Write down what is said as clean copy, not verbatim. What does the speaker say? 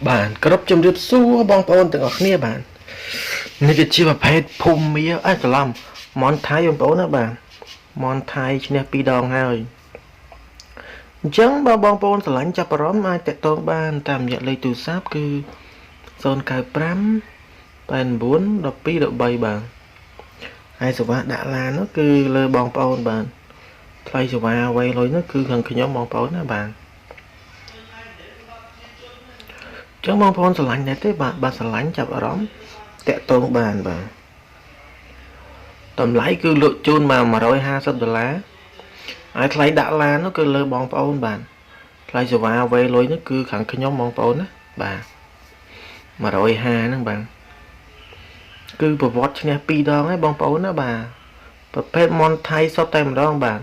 bạn cấp chấm dứt xua bong bóng từng ở kia bạnนี่ก็ชื่อว่าเพศภูมิมีไอ้กะลำมอนไทยบองบองนะbạnมอนไทยเนี่ยปีดองហើយចឹងបើបងប្អូនស្រឡាញ់ចាប់អារម្មណ៍អាចតាក់ទងបានតាមរយៈលេខទូរស័ព្ទគឺ095 89 12 13បាទហើយសេវាដាក់ឡាននោះគឺលើបងប្អូនបាទថ្លៃសេវាអ្វីលុយនោះគឺខាងខ្ញុំបងប្អូនណាបាទចឹងបងប្អូនស្រឡាញ់ដែរទេបាទបើស្រឡាញ់ចាប់អារម្មណ៍តាក់ទងបានបាទតម្លៃគឺលក់ជូនមក$150ហើយថ្លៃដាក់ឡាននោះគឺលើបងប្អូនបាទថ្លៃសេវាអ្វីលុយនោះគឺខាងខ្ញុំបងប្អូនណាបាទ150ហ្នឹងបាទគឺប្រវត្តិឈ្នះ2ដងហើយបងប្អូនណាបាទប្រភេទមន់ថៃសុទ្ធតែម្ដងបាទ